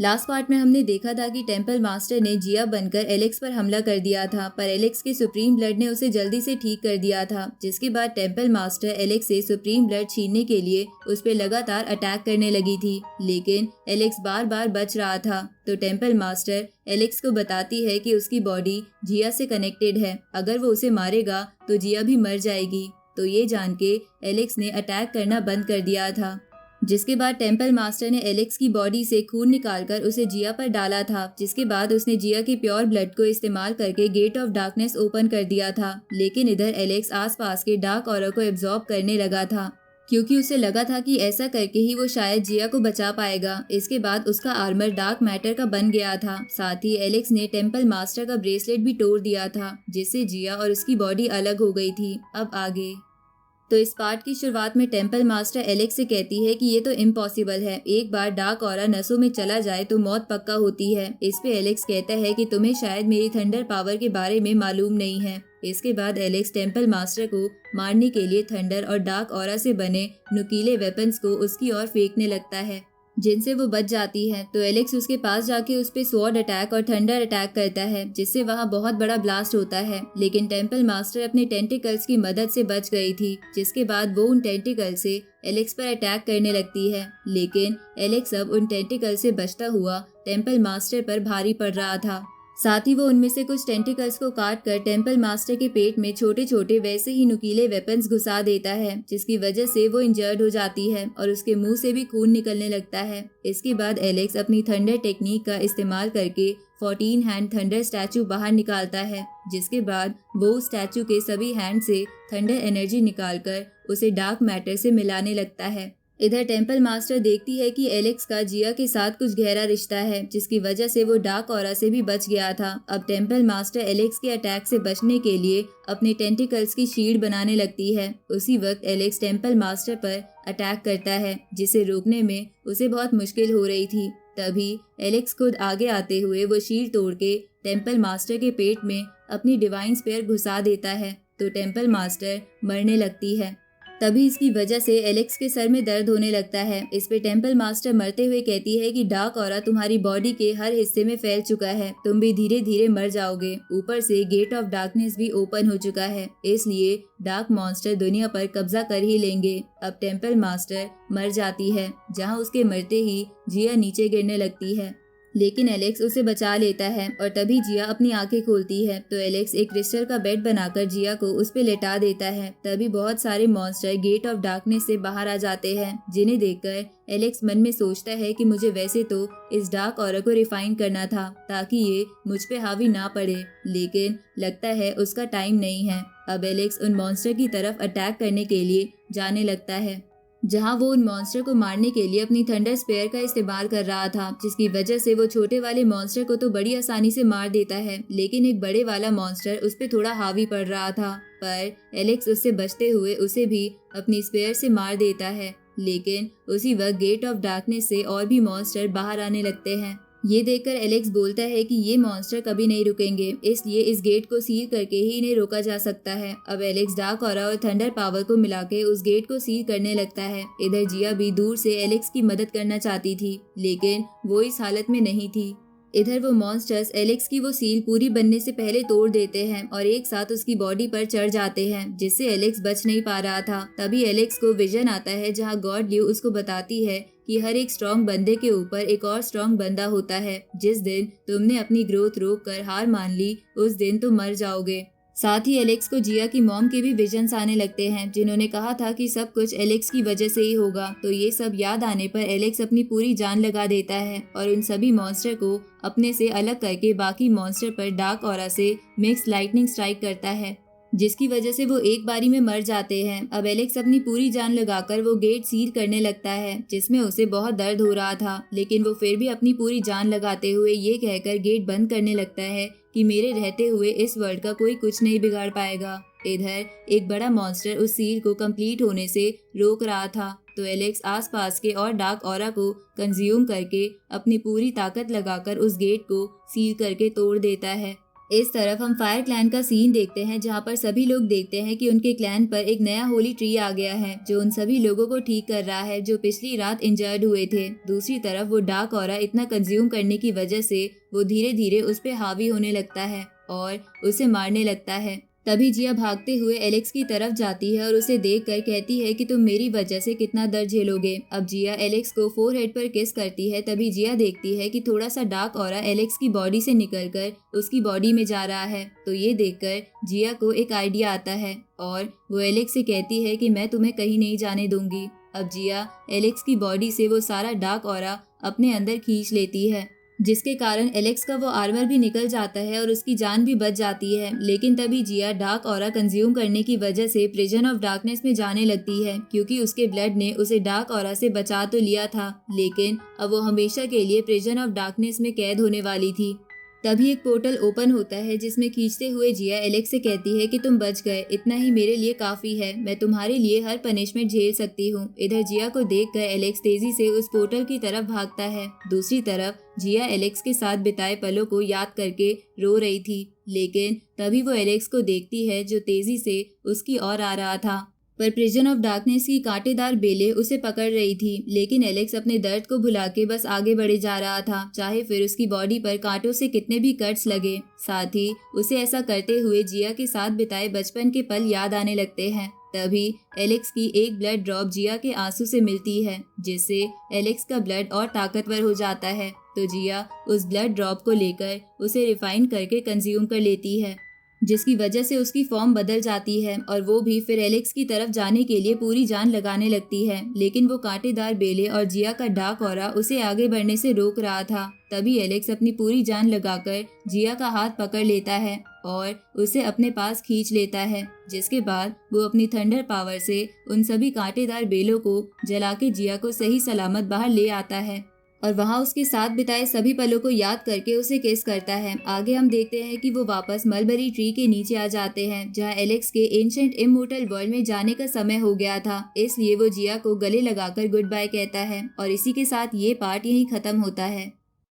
Last part में हमने देखा था कि टेम्पल मास्टर ने जिया बनकर एलेक्स पर हमला कर दिया था, पर एलेक्स के सुप्रीम ब्लड ने उसे जल्दी से ठीक कर दिया था, जिसके बाद टेम्पल मास्टर एलेक्स से सुप्रीम ब्लड छीनने के लिए उस पर लगातार अटैक करने लगी थी, लेकिन एलेक्स बार बार बच रहा था। तो टेम्पल मास्टर एलेक्स को बताती है कि उसकी बॉडी जिया से कनेक्टेड है, अगर वो उसे मारेगा तो जिया भी मर जाएगी। तो ये जान के एलेक्स ने अटैक करना बंद कर दिया था, जिसके बाद टेम्पल मास्टर ने एलेक्स की बॉडी से खून निकालकर उसे जिया पर डाला था, जिसके बाद उसने जिया के प्योर ब्लड को इस्तेमाल करके गेट ऑफ डार्कनेस ओपन कर दिया था। लेकिन इधर एलेक्स आसपास के डार्क ऑरा को एब्जॉर्ब करने लगा था, क्योंकि उसे लगा था कि ऐसा करके ही वो शायद जिया को बचा पाएगा। इसके बाद उसका आर्मर डार्क मैटर का बन गया था। साथ ही एलेक्स ने टेम्पल मास्टर का ब्रेसलेट भी तोड़ दिया था, जिससे जिया और उसकी बॉडी अलग हो गई थी। अब आगे तो इस पार्ट की शुरुआत में टेम्पल मास्टर एलेक्स से कहती है कि ये तो इम्पॉसिबल है, एक बार डार्क ऑरा नसों में चला जाए तो मौत पक्का होती है। इस पे एलेक्स कहता है कि तुम्हें शायद मेरी थंडर पावर के बारे में मालूम नहीं है। इसके बाद एलेक्स टेम्पल मास्टर को मारने के लिए थंडर और डार्क ऑरा से बने नुकीले वेपन्स को उसकी ओर फेंकने लगता है, जिनसे वो बच जाती है। तो एलेक्स उसके पास जाके उस पे स्वॉर्ड अटैक और थंडर अटैक करता है, जिससे वहाँ बहुत बड़ा ब्लास्ट होता है। लेकिन टेम्पल मास्टर अपने टेंटिकल्स की मदद से बच गई थी, जिसके बाद वो उन टेंटिकल से एलेक्स पर अटैक करने लगती है। लेकिन एलेक्स अब उन टेंटिकल से बचता हुआ टेम्पल मास्टर पर भारी पड़ रहा था। साथ ही वो उनमें से कुछ टेंटिकल्स को काट कर टेम्पल मास्टर के पेट में छोटे छोटे वैसे ही नुकीले वेपन्स घुसा देता है, जिसकी वजह से वो इंजर्ड हो जाती है और उसके मुंह से भी खून निकलने लगता है। इसके बाद एलेक्स अपनी थंडर टेक्निक का इस्तेमाल करके 14 हैंड थंडर स्टैचू बाहर निकालता है, जिसके बाद वो स्टैचू के सभी हैंड से थंडर एनर्जी निकालकर उसे डार्क मैटर से मिलाने लगता है। इधर टेम्पल मास्टर देखती है कि एलेक्स का जिया के साथ कुछ गहरा रिश्ता है, जिसकी वजह से वो डार्क ऑरा से भी बच गया था। अब टेम्पल मास्टर एलेक्स के अटैक से बचने के लिए अपने टेंटिकल्स की शील्ड बनाने लगती है। उसी वक्त एलेक्स टेम्पल मास्टर पर अटैक करता है, जिसे रोकने में उसे बहुत मुश्किल हो रही थी। तभी एलेक्स खुद आगे आते हुए वो शील्ड तोड़ के टेम्पल मास्टर के पेट में अपनी डिवाइन स्पेयर घुसा देता है, तो टेम्पल मास्टर मरने लगती है। तभी इसकी वजह से एलेक्स के सर में दर्द होने लगता है। इस पे टेम्पल मास्टर मरते हुए कहती है कि डार्क ऑरा तुम्हारी बॉडी के हर हिस्से में फैल चुका है, तुम भी धीरे धीरे मर जाओगे। ऊपर से गेट ऑफ डार्कनेस भी ओपन हो चुका है, इसलिए डार्क मॉन्स्टर दुनिया पर कब्जा कर ही लेंगे। अब टेम्पल मास्टर मर जाती है, जहाँ उसके मरते ही जिया नीचे गिरने लगती है, लेकिन एलेक्स उसे बचा लेता है और तभी जिया अपनी आंखें खोलती है। तो एलेक्स एक क्रिस्टल का बेड बनाकर जिया को उस पे लेटा देता है। तभी बहुत सारे मॉन्स्टर गेट ऑफ डार्कनेस से बाहर आ जाते हैं, जिन्हें देखकर एलेक्स मन में सोचता है कि मुझे वैसे तो इस डार्क ऑरा को रिफाइन करना था ताकि ये मुझ पे हावी ना पड़े, लेकिन लगता है उसका टाइम नहीं है। अब एलेक्स उन मॉन्स्टर की तरफ अटैक करने के लिए जाने लगता है, जहां वो उन मॉन्स्टर को मारने के लिए अपनी थंडर स्पेयर का इस्तेमाल कर रहा था, जिसकी वजह से वो छोटे वाले मॉन्स्टर को तो बड़ी आसानी से मार देता है, लेकिन एक बड़े वाला मॉन्स्टर उस पे थोड़ा हावी पड़ रहा था। पर एलेक्स उससे बचते हुए उसे भी अपनी स्पेयर से मार देता है। लेकिन उसी वक्त गेट ऑफ डार्कनेस से और भी मॉन्स्टर बाहर आने लगते हैं। ये देखकर एलेक्स बोलता है कि ये मॉन्स्टर कभी नहीं रुकेंगे, इसलिए इस गेट को सील करके ही इन्हें रोका जा सकता है। अब एलेक्स डार्क ऑरा और थंडर पावर को मिला के उस गेट को सील करने लगता है। इधर जिया भी दूर से एलेक्स की मदद करना चाहती थी, लेकिन वो इस हालत में नहीं थी। इधर वो मॉन्स्टर्स एलेक्स की वो सील पूरी बनने से पहले तोड़ देते हैं और एक साथ उसकी बॉडी पर चढ़ जाते हैं, जिससे एलेक्स बच नहीं पा रहा था। तभी एलेक्स को विजन आता है, जहां गॉड ल्यू उसको बताती है कि हर एक स्ट्रॉन्ग बंदे के ऊपर एक और स्ट्रॉन्ग बंदा होता है। जिस दिन तुमने अपनी ग्रोथ रोक कर हार मान ली, उस दिन तुम मर जाओगे। साथ ही एलेक्स को जिया की मॉम के भी विजन्स आने लगते हैं, जिन्होंने कहा था कि सब कुछ एलेक्स की वजह से ही होगा। तो ये सब याद आने पर एलेक्स अपनी पूरी जान लगा देता है और उन सभी मॉन्स्टर को अपने से अलग करके बाकी मॉन्स्टर पर डार्क ऑरा से मिक्स लाइटनिंग स्ट्राइक करता है, जिसकी वजह से वो एक बारी में मर जाते हैं। अब एलेक्स अपनी पूरी जान लगाकर वो गेट सील करने लगता है, जिसमें उसे बहुत दर्द हो रहा था, लेकिन वो फिर भी अपनी पूरी जान लगाते हुए ये कहकर गेट बंद करने लगता है कि मेरे रहते हुए इस वर्ल्ड का कोई कुछ नहीं बिगाड़ पाएगा। इधर एक बड़ा मॉन्स्टर उस सील को कंप्लीट होने से रोक रहा था, तो एलेक्स आसपास के और डार्क ऑरा को कंज्यूम करके अपनी पूरी ताकत लगाकर उस गेट को सील करके तोड़ देता है। इस तरफ हम फायर क्लैन का सीन देखते हैं जहाँ पर सभी लोग देखते हैं कि उनके क्लैन पर एक नया होली ट्री आ गया है जो उन सभी लोगों को ठीक कर रहा है जो पिछली रात इंजर्ड हुए थे। दूसरी तरफ वो डार्क ऑरा इतना कंज्यूम करने की वजह से वो धीरे धीरे उस पे हावी होने लगता है और उसे मारने लगता है। तभी जिया भागते हुए एलेक्स की तरफ जाती है और उसे देखकर कहती है कि तुम मेरी वजह से कितना दर्द झेलोगे। अब जिया एलेक्स को फोरहेड पर किस करती है। तभी जिया देखती है कि थोड़ा सा डार्क ऑरा एलेक्स की बॉडी से निकलकर उसकी बॉडी में जा रहा है। तो ये देखकर जिया को एक आइडिया आता है और वो एलेक्स से कहती है कि मैं तुम्हें कहीं नहीं जाने दूंगी। अब जिया एलेक्स की बॉडी से वो सारा डार्क ऑरा अपने अंदर खींच लेती है जिसके कारण एलेक्स का वो आर्मर भी निकल जाता है और उसकी जान भी बच जाती है। लेकिन तभी जिया डार्क ऑरा कंज्यूम करने की वजह से प्रिजन ऑफ डार्कनेस में जाने लगती है क्योंकि उसके ब्लड ने उसे डार्क ऑरा से बचा तो लिया था लेकिन अब वो हमेशा के लिए प्रिजन ऑफ डार्कनेस में कैद होने वाली थी। तभी एक पोर्टल ओपन होता है जिसमें खींचते हुए जिया एलेक्स से कहती है कि तुम बच गए, इतना ही मेरे लिए काफी है, मैं तुम्हारे लिए हर पनिशमेंट झेल सकती हूँ। इधर जिया को देखकर एलेक्स तेजी से उस पोर्टल की तरफ भागता है। दूसरी तरफ जिया एलेक्स के साथ बिताए पलों को याद करके रो रही थी लेकिन तभी वो एलेक्स को देखती है जो तेजी से उसकी ओर आ रहा था। पर प्रिजन ऑफ डार्कनेस की कांटेदार बेलें उसे पकड़ रही थी लेकिन एलेक्स अपने दर्द को भुला के बस आगे बढ़े जा रहा था चाहे फिर उसकी बॉडी पर कांटों से कितने भी कट्स लगे। साथ ही उसे ऐसा करते हुए जिया के साथ बिताए बचपन के पल याद आने लगते हैं। तभी एलेक्स की एक ब्लड ड्रॉप जिया के आंसू से मिलती है जिससे एलेक्स का ब्लड और ताकतवर हो जाता है। तो जिया उस ब्लड ड्रॉप को लेकर उसे रिफाइन करके कंज्यूम कर लेती है जिसकी वजह से उसकी फॉर्म बदल जाती है और वो भी फिर एलेक्स की तरफ जाने के लिए पूरी जान लगाने लगती है लेकिन वो कांटेदार बेले और जिया का डार्क ऑरा उसे आगे बढ़ने से रोक रहा था। तभी एलेक्स अपनी पूरी जान लगाकर जिया का हाथ पकड़ लेता है और उसे अपने पास खींच लेता है जिसके बाद वो अपनी थंडर पावर से उन सभी कांटेदार बेलों को जला के जिया को सही सलामत बाहर ले आता है और वहाँ उसके साथ बिताए सभी पलों को याद करके उसे किस करता है। आगे हम देखते हैं कि वो वापस मलबरी ट्री के नीचे आ जाते हैं जहाँ एलेक्स के एंशिएंट इमॉर्टल वर्ल्ड में जाने का समय हो गया था, इसलिए वो जिया को गले लगाकर गुड बाय कहता है और इसी के साथ ये पार्ट यहीं खत्म होता है।